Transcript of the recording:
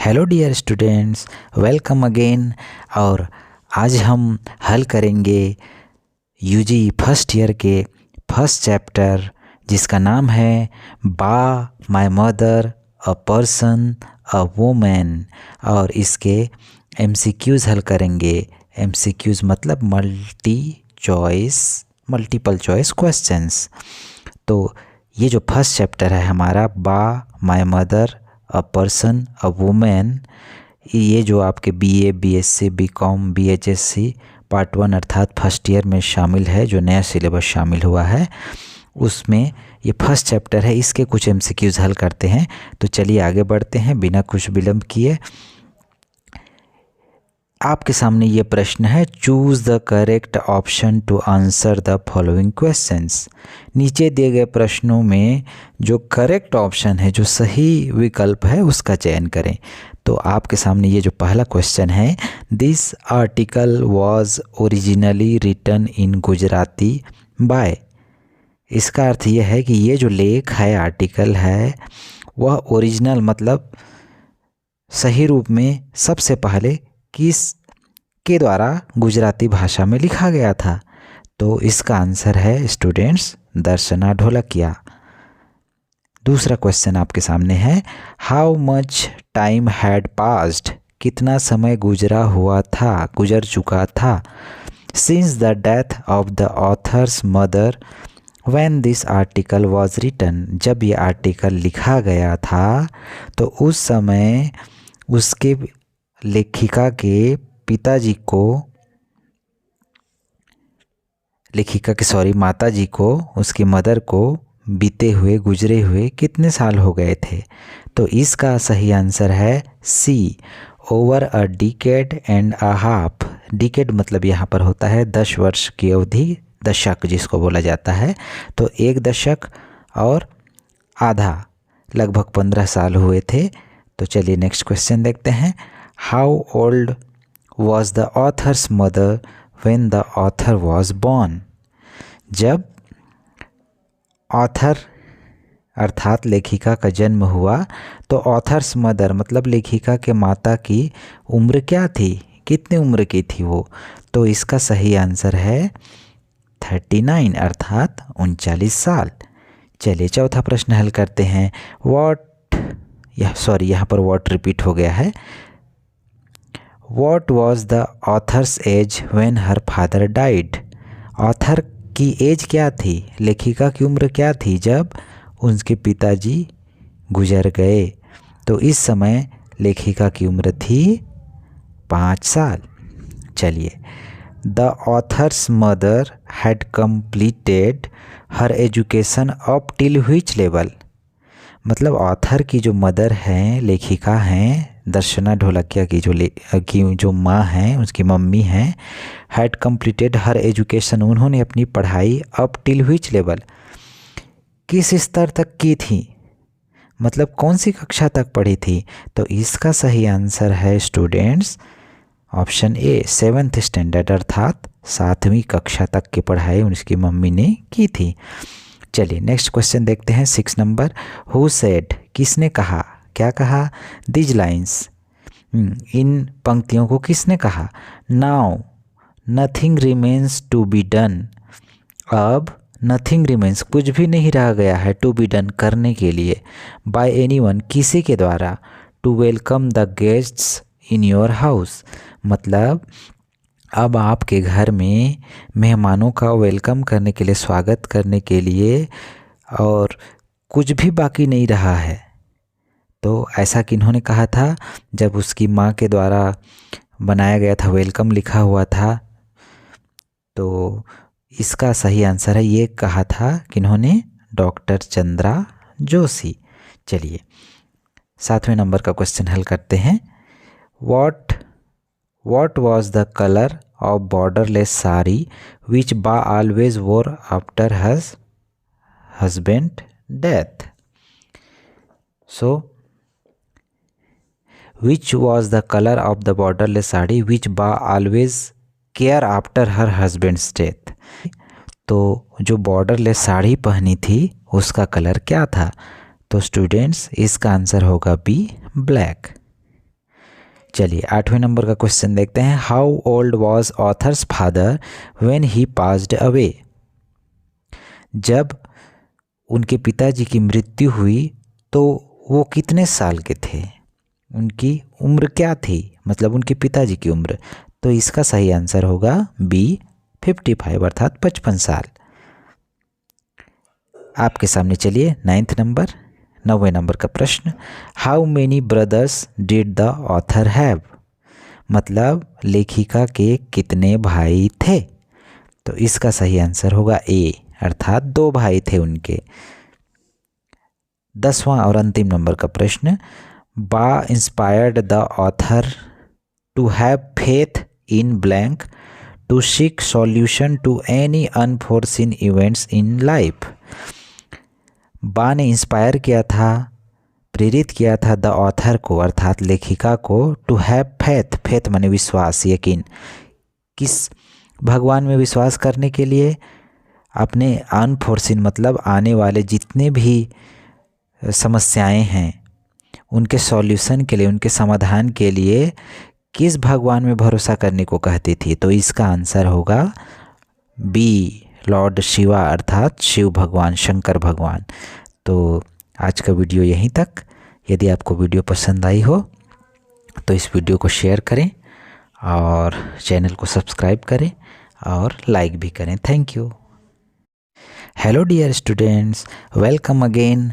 Hello dear students, welcome again. और आज हम हल करेंगे यूजी फर्स्ट ईयर के फर्स्ट चैप्टर जिसका नाम है Ba my mother a person a women. और इसके एमसीक्यूज़ हल करेंगे। एमसीक्यूज़ मतलब मल्टीपल चॉइस क्वेश्चंस। तो ये जो फर्स्ट चैप्टर है हमारा Ba my mother a person a women, ये जो आपके बीए, बीएससी, बीकॉम, बीएचएससी पार्ट 1 अर्थात फर्स्ट ईयर में शामिल है, जो नया सिलेबस शामिल हुआ है उसमें ये फर्स्ट चैप्टर है। इसके कुछ एमसीक्यूज़ हल करते हैं। तो चलिए आगे बढ़ते हैं बिना कुछ विलंब किए। आपके सामने ये प्रश्न है, choose the correct option to answer the following questions. नीचे दिए गए प्रश्नों में जो करेक्ट ऑप्शन है, जो सही विकल्प है, उसका चयन करें। तो आपके सामने ये जो पहला क्वेश्चन है, this article was originally written in Gujarati by. इसका अर्थ ये है कि ये जो लेख है, आर्टिकल है, वह ओरिजिनल मतलब सही रूप में सबसे पहले किस के द्वारा गुजराती भाषा में लिखा गया था। तो इसका आंसर है स्टूडेंट्स दर्शना ढोलकिया। दूसरा क्वेश्चन आपके सामने है, how much time had passed. कितना समय गुजर चुका था since the death of the author's mother when this article was written. जब ये आर्टिकल लिखा गया था तो उस समय उसके लेखिका के पिताजी को, माता जी को, उसकी मदर को गुजरे हुए कितने साल हो गए थे। तो इसका सही आंसर है C, over a decade and a half. Decade मतलब यहाँ पर होता है 10 वर्ष की अवधि, दशक जिसको बोला जाता है। तो 1 दशक और आधा, लगभग 15 साल हुए थे। तो चलिए नेक्स्ट क्वेश्चन देखते हैं, how old was the author's mother when the author was born। जब ऑथर अर्थात लेखिका का जन्म हुआ तो ऑथर्स मदर मतलब लेखिका के माता की उम्र क्या थी, कितनी उम्र की थी वो। तो इसका सही आंसर है 39 अर्थात 39 साल। चलिए चौथा प्रश्न हल करते हैं। यहाँ पर वॉट रिपीट हो गया है। What was the author's age when her father died। Author की एज क्या थी, लेखिका की उम्र क्या थी जब उनके पिताजी गुजर गए। तो इस समय लेखिका की उम्र थी 5 साल। चलिए, the author's mother had completed her education up till which level. मतलब ऑथर की जो मदर हैं, लेखिका हैं, दर्शना ढोलकिया की जो माँ हैं, उसकी मम्मी हैं, हैड कंप्लीटेड हर एजुकेशन, उन्होंने अपनी पढ़ाई अप टिल व्हिच लेवल, किस स्तर तक की थी, मतलब कौन सी कक्षा तक पढ़ी थी। तो इसका सही आंसर है students option A, 7th standard अर्थात 7वीं कक्षा तक की पढ़ाई उसकी मम्मी ने की थी। चलिए नेक्स्ट क्वेश्चन देखते हैं, 6 नंबर, हु सेड, किसने कहा, क्या कहा, दिज लाइन्स, इन पंक्तियों को किसने कहा। Now nothing remains to be done. अब नथिंग रिमेन्स कुछ भी नहीं रह गया है, टू बी डन करने के लिए, बाय एनीवन किसी के द्वारा, to welcome the guests in your house. मतलब अब आपके घर में मेहमानों का वेलकम करने के लिए, स्वागत करने के लिए और कुछ भी बाकी नहीं रहा है। तो ऐसा किन्होंने कहा था, जब उसकी माँ के द्वारा बनाया गया था, वेलकम लिखा हुआ था। तो इसका सही आंसर है, ये कहा था किन्होंने, डॉक्टर चंद्रा जोशी। चलिए 7वें नंबर का क्वेश्चन हल करते हैं। What was the color of borderless sari which Ba always wore after her husband's death? So, which was the color of the borderless sari which Ba always care after her husband's death? तो जो borderless sari पहनी थी उसका colour क्या था। तो students इसका answer होगा बी, ब्लैक। चलिए 8वें नंबर का क्वेश्चन देखते हैं। How old was authors father when he passed away. जब उनके पिताजी की मृत्यु हुई तो वो कितने साल के थे, उनकी उम्र क्या थी, मतलब उनके पिताजी की उम्र। तो इसका सही आंसर होगा बी 55 अर्थात 55 साल। आपके सामने चलिए 9वें नंबर का प्रश्न। How many brothers did the author have, मतलब लेखिका के कितने भाई थे। तो इसका सही आंसर होगा ए अर्थात 2 भाई थे उनके। 10वां और अंतिम नंबर का प्रश्न। Ba inspired the author to have faith in blank to seek solution to any unforeseen events in life. Ba ने इंस्पायर किया था, प्रेरित किया था द ऑथर को अर्थात लेखिका को टू हैव फेथ, फेथ माने विश्वास, यकीन, किस भगवान में विश्वास करने के लिए, अपने अनफोर्सिन मतलब आने वाले जितने भी समस्याएं हैं उनके सॉल्यूशन के लिए, उनके समाधान के लिए किस भगवान में भरोसा करने को कहती थी। तो इसका आंसर होगा बी लॉर्ड शिवा अर्थात शिव भगवान, शंकर भगवान। तो आज का वीडियो यहीं तक। यदि आपको वीडियो पसंद आई हो तो इस वीडियो को शेयर करें और चैनल को सब्सक्राइब करें और लाइक भी करें। Thank you. Hello dear students, welcome again.